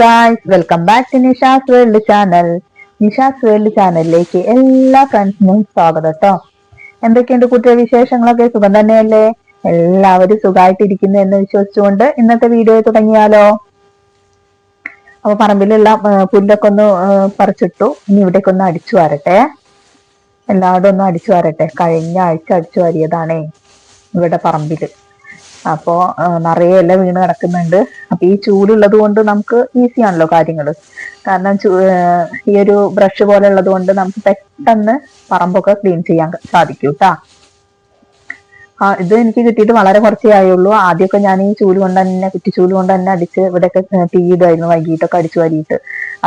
Guys, welcome back to Nisha's world channel. Nisha's world ചാനലിലേക്ക് എല്ലാ ഫ്രണ്ട്സിനും സ്വാഗതം കേട്ടോ. എന്തൊക്കെയുണ്ട് കുട്ടിയുടെ വിശേഷങ്ങളൊക്കെ? സുഖം തന്നെയല്ലേ? എല്ലാവരും സുഖമായിട്ടിരിക്കുന്നു എന്ന് വിശ്വസിച്ചുകൊണ്ട് ഇന്നത്തെ വീഡിയോ തുടങ്ങിയാലോ? അപ്പൊ പറമ്പിലുള്ള പുല്ലൊക്കെ ഒന്ന് പറിച്ചിട്ടു. ഇനി ഇവിടേക്ക് ഒന്ന് അടിച്ചു വാരട്ടെ. എല്ലാവരും ഒന്ന് അടിച്ചു വാരട്ടെ. കഴിഞ്ഞ ആഴ്ച അടിച്ചു വാരിയതാണേ ഇവിടെ പറമ്പില്. അപ്പോ നിറയെ ഇല വീണ് കിടക്കുന്നുണ്ട്. അപ്പൊ ഈ ചൂലുള്ളത് കൊണ്ട് നമുക്ക് ഈസി ആണല്ലോ കാര്യങ്ങള്. കാരണം ഈ ഒരു ബ്രഷ് പോലെ ഉള്ളത് കൊണ്ട് നമുക്ക് പെട്ടെന്ന് പറമ്പൊക്കെ ക്ലീൻ ചെയ്യാൻ സാധിക്കും കേട്ടാ. ഇത് എനിക്ക് കിട്ടിയിട്ട് വളരെ കുറച്ചേ ആയുള്ളൂ. ആദ്യമൊക്കെ ഞാൻ ഈ ചൂല് കൊണ്ട് തന്നെ, കുറ്റിച്ചൂല് കൊണ്ട് തന്നെ അടിച്ച് ഇവിടെയൊക്കെ തീയിടുമായിരുന്നു. വൈകിട്ടൊക്കെ അടിച്ചു വാരിയിട്ട്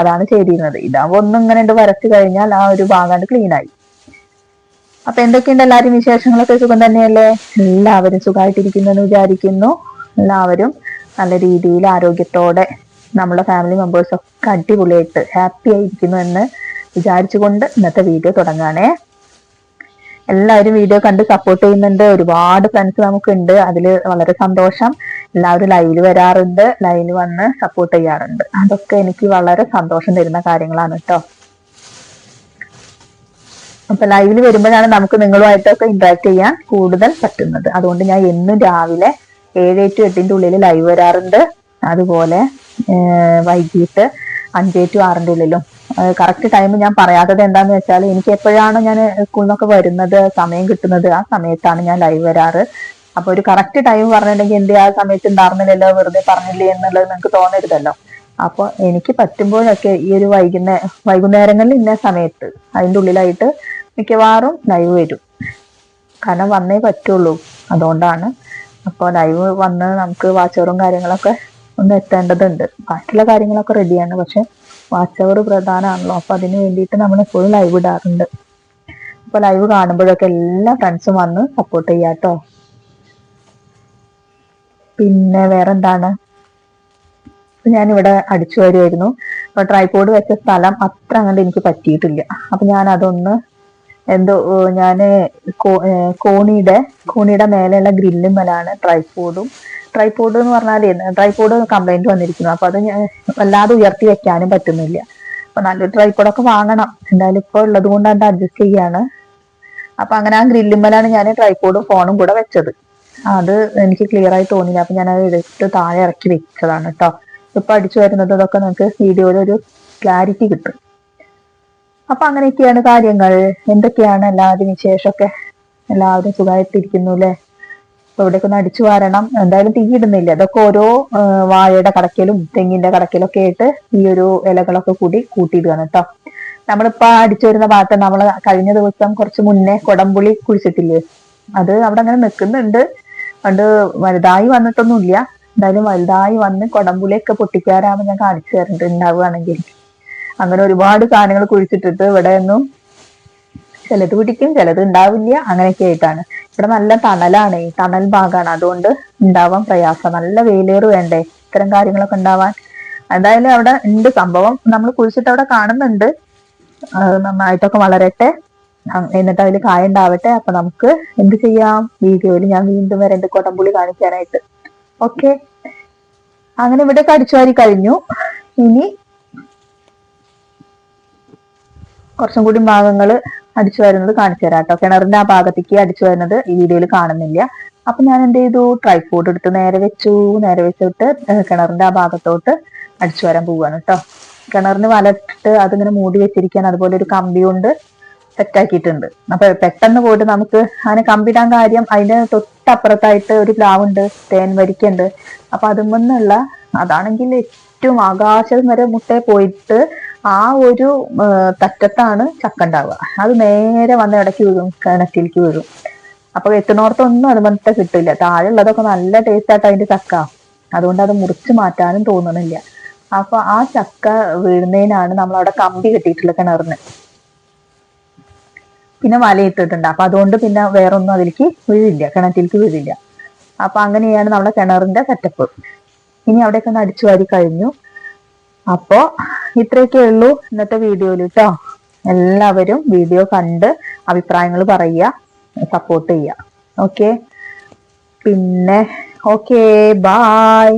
അതാണ് ചെയ്തിരുന്നത്. ഇതാകുമ്പോ ഒന്നും ഇങ്ങനെ ഉണ്ട് വരച്ചു കഴിഞ്ഞാൽ ആ ഒരു ഭാഗം ക്ലീൻ ആയി. അപ്പൊ എന്തൊക്കെയുണ്ട് എല്ലാവരും വിശേഷങ്ങളൊക്കെ? സുഖം തന്നെയല്ലേ? എല്ലാവരും സുഖമായിട്ടിരിക്കുന്നു എന്ന് വിചാരിക്കുന്നു. എല്ലാവരും നല്ല രീതിയിൽ ആരോഗ്യത്തോടെ നമ്മുടെ ഫാമിലി മെമ്പേഴ്സ് ഒക്കെ അടിപൊളിയായിട്ട് ഹാപ്പി ആയിരിക്കുന്നു എന്ന് വിചാരിച്ചുകൊണ്ട് ഇന്നത്തെ വീഡിയോ തുടങ്ങാണേ. എല്ലാവരും വീഡിയോ കണ്ട് സപ്പോർട്ട് ചെയ്യുന്നുണ്ട്. ഒരുപാട് ഫ്രണ്ട്സ് നമുക്കുണ്ട്. അതിൽ വളരെ സന്തോഷം. എല്ലാവരും ലൈവില് വരാറുണ്ട്, ലൈവില് വന്ന് സപ്പോർട്ട് ചെയ്യാറുണ്ട്. അതൊക്കെ എനിക്ക് വളരെ സന്തോഷം തരുന്ന കാര്യങ്ങളാണ് കേട്ടോ. അപ്പൊ ലൈവില് വരുമ്പോഴാണ് നമുക്ക് നിങ്ങളുമായിട്ടൊക്കെ ഇന്ററാക്ട് ചെയ്യാൻ കൂടുതൽ പറ്റുന്നത്. അതുകൊണ്ട് ഞാൻ എന്നും രാവിലെ 7 to 8 ഉള്ളിൽ ലൈവ് വരാറുണ്ട്. അതുപോലെ വൈകിട്ട് 5 to 6 ഉള്ളിലും. കറക്റ്റ് ടൈം ഞാൻ പറയാത്തത് എന്താന്ന് വെച്ചാൽ എനിക്ക് എപ്പോഴാണ് ഞാൻ സ്കൂളിൽ നിന്നൊക്കെ വരുന്നത്, സമയം കിട്ടുന്നത്, ആ സമയത്താണ് ഞാൻ ലൈവ് വരാറ്. അപ്പൊ ഒരു കറക്റ്റ് ടൈം പറഞ്ഞിട്ടുണ്ടെങ്കിൽ എന്റെ ആ സമയത്ത് ഉണ്ടായിരുന്നില്ലല്ലോ, വെറുതെ പറഞ്ഞില്ലേ എന്നുള്ളത് നിങ്ങൾക്ക് തോന്നരുതല്ലോ. അപ്പൊ എനിക്ക് പറ്റുമ്പോഴൊക്കെ ഈ ഒരു വൈകുന്നേരങ്ങളിൽ ഇന്ന സമയത്ത് അതിൻ്റെ ഉള്ളിലായിട്ട് മിക്കവാറും ലൈവ് വരും. കാരണം വന്നേ പറ്റുള്ളൂ, അതുകൊണ്ടാണ്. അപ്പോൾ ലൈവ് വന്ന് നമുക്ക് വാച്ചവറും കാര്യങ്ങളൊക്കെ ഒന്ന് എത്തേണ്ടതുണ്ട്. ബാക്കിയുള്ള കാര്യങ്ങളൊക്കെ റെഡിയാണ്, പക്ഷെ വാച്ചവർ പ്രധാനമാണല്ലോ. അപ്പൊ അതിന് വേണ്ടിയിട്ട് നമ്മൾ എപ്പോഴും ലൈവ് ഇടാറുണ്ട്. അപ്പൊ ലൈവ് കാണുമ്പോഴൊക്കെ എല്ലാ ഫ്രണ്ട്സും വന്ന് സപ്പോർട്ട് ചെയ്യാട്ടോ. പിന്നെ വേറെന്താണ്? ഞാനിവിടെ അടിച്ചു വരുമായിരുന്നു. അപ്പൊ ട്രൈപോഡ് വെച്ച സ്ഥലം അത്ര അങ്ങോട്ട് എനിക്ക് പറ്റിയിട്ടില്ല. അപ്പൊ ഞാൻ അതൊന്ന് ഞാന് കോണിയുടെ മേലെയുള്ള ഗ്രില്ലുമ്മലാണ് ട്രൈപോഡ് എന്ന് പറഞ്ഞാല് ട്രൈപോഡ് കംപ്ലൈന്റ് വന്നിരിക്കുന്നു. അപ്പൊ അത് ഞാൻ വല്ലാതെ ഉയർത്തി വെക്കാനും പറ്റുന്നില്ല. അപ്പൊ നല്ലൊരു ട്രൈപോഡൊക്കെ വാങ്ങണം. എന്തായാലും ഇപ്പൊ ഉള്ളത് കൊണ്ട് അത് അഡ്ജസ്റ്റ് ചെയ്യാണ്. അപ്പൊ അങ്ങനെ ആ ഗ്രില്ലുമ്മലാണ് ഞാൻ ട്രൈപോഡും ഫോണും കൂടെ വെച്ചത്. അത് എനിക്ക് ക്ലിയർ ആയി തോന്നില്ല. അപ്പൊ ഞാൻ അത് എടുത്ത് താഴെ ഇറക്കി വെച്ചതാണ് കേട്ടോ. ഇപ്പൊ അടിച്ചു വരുന്നത് ഇതൊക്കെ നമുക്ക് വീഡിയോയിൽ ഒരു ക്ലാരിറ്റി കിട്ടും. അപ്പൊ അങ്ങനെയൊക്കെയാണ് കാര്യങ്ങൾ. എന്തൊക്കെയാണ് എല്ലാവരും വിശേഷമൊക്കെ? എല്ലാവരും സുഖമായിട്ടിരിക്കുന്നു അല്ലെ? അപ്പൊ ഇവിടേക്ക് ഒന്ന് അടിച്ചു വാരണം. എന്തായാലും തീ ഇടുന്നില്ല. അതൊക്കെ ഓരോ വാഴയുടെ കടക്കലും തെങ്ങിന്റെ കടക്കലും ഒക്കെ ആയിട്ട് ഈ ഒരു ഇലകളൊക്കെ കൂടി കൂട്ടിയിടുകയാണ് കേട്ടോ. നമ്മളിപ്പോ അടിച്ചു വരുന്ന ഭാഗത്ത് നമ്മൾ കഴിഞ്ഞ ദിവസം കുറച്ച് മുന്നേ കൊടംപുളി കുഴിച്ചിട്ടില്ലേ, അത് അവിടെ അങ്ങനെ നിൽക്കുന്നുണ്ട്. അത് വലുതായി വന്നിട്ടൊന്നുമില്ല. എന്തായാലും വലുതായി വന്ന് കൊടംപുളിയൊക്കെ പൊട്ടിക്കാറാകുമ്പോൾ ഞാൻ കാണിച്ചു തരുന്നുണ്ട്, ഉണ്ടാവുകയാണെങ്കിൽ. അങ്ങനെ ഒരുപാട് സാധനങ്ങൾ കുഴിച്ചിട്ടിട്ട് ഇവിടെ ഒന്നും ചിലത് പിടിക്കും, ചിലത് ഉണ്ടാവില്ല. അങ്ങനെയൊക്കെ ആയിട്ടാണ്. ഇവിടെ നല്ല തണലാണ്, തണൽ ഭാഗമാണ്. അതുകൊണ്ട് ഉണ്ടാവാൻ പ്രയാസം. നല്ല വെയിലേറ് വേണ്ടേ ഇത്തരം കാര്യങ്ങളൊക്കെ ഉണ്ടാവാൻ. എന്തായാലും അവിടെ ഉണ്ട് സംഭവം. നമ്മൾ കുഴിച്ചിട്ട് അവിടെ കാണുന്നുണ്ട്. നന്നായിട്ടൊക്കെ വളരട്ടെ, എന്നിട്ട് അതിൽ കായ ഉണ്ടാവട്ടെ. അപ്പൊ നമുക്ക് എന്ത് ചെയ്യാം, വീഡിയോയിൽ ഞാൻ വീണ്ടും വരണ്ട് കൊടംപുളി കാണിക്കാനായിട്ട്. ഓക്കെ, അങ്ങനെ ഇവിടെയൊക്കെ അടിച്ചുവാരി കഴിഞ്ഞു. ഇനി കുറച്ചും കൂടി ഭാഗങ്ങൾ അടിച്ചു വരുന്നത് കാണിച്ചു തരാം കേട്ടോ. കിണറിന്റെ ആ ഭാഗത്തേക്ക് അടിച്ചു വരുന്നത് ഈ വീഡിയോയിൽ കാണുന്നില്ല. അപ്പൊ ഞാൻ എന്ത് ചെയ്തു, ട്രൈപോഡ് എടുത്ത് നേരെ വെച്ചിട്ട് കിണറിന്റെ ആ ഭാഗത്തോട്ട് അടിച്ചു വരാൻ പോവുകയാണ് കേട്ടോ. കിണറിന് വലട്ട് അതിങ്ങനെ മൂടി വെച്ചിരിക്കാൻ അതുപോലെ ഒരു കമ്പി കൊണ്ട് സെറ്റാക്കിയിട്ടുണ്ട്. അപ്പൊ പെട്ടെന്ന് പോയിട്ട് നമുക്ക് അതിനെ കമ്പിടാൻ കാര്യം, അതിന്റെ തൊട്ടപ്പുറത്തായിട്ട് ഒരു പ്ലാവുണ്ട്, തേൻ വരിക്കുണ്ട്. അപ്പൊ അതുമെന്നുള്ള അതാണെങ്കിൽ ഏറ്റവും ആകാശം വരെ മുട്ടേ പോയിട്ട് ആ ഒരു തറ്റത്താണ് ചക്ക ഉണ്ടാവുക. അത് നേരെ വന്ന് ഇടയ്ക്ക് വീഴും, കിണറ്റിലേക്ക് വീഴും. അപ്പൊ എത്തുന്നോടത്തൊന്നും അത് മറ്റേ കിട്ടില്ല. താഴെ ഉള്ളതൊക്കെ നല്ല ടേസ്റ്റ് ആയിട്ട് അതിന്റെ ചക്ക. അതുകൊണ്ട് അത് മുറിച്ച് മാറ്റാനും തോന്നുന്നില്ല. അപ്പൊ ആ ചക്ക വീഴുന്നതിനാണ് നമ്മൾ അവിടെ കമ്പി കെട്ടിയിട്ടുള്ളത് കിണറിന്. പിന്നെ വലയിട്ടിട്ടുണ്ട്. അപ്പൊ അതുകൊണ്ട് പിന്നെ വേറൊന്നും അതിലേക്ക് വീഴില്ല, കിണറ്റിലേക്ക് വീഴില്ല. അപ്പൊ അങ്ങനെയാണ് നമ്മുടെ കിണറിന്റെ സെറ്റപ്പ്. ഇനി അവിടെയൊക്കെ ഒന്ന് അടിച്ചു വാരി കഴിഞ്ഞു. അപ്പോ ഇത്രയൊക്കെ ഉള്ളൂ ഇന്നത്തെ വീഡിയോയിൽ കേട്ടോ. എല്ലാവരും വീഡിയോ കണ്ട് അഭിപ്രായങ്ങൾ പറയുക, സപ്പോർട്ട് ചെയ്യുക. ഓക്കെ, പിന്നെ ഓക്കെ, ബായ്.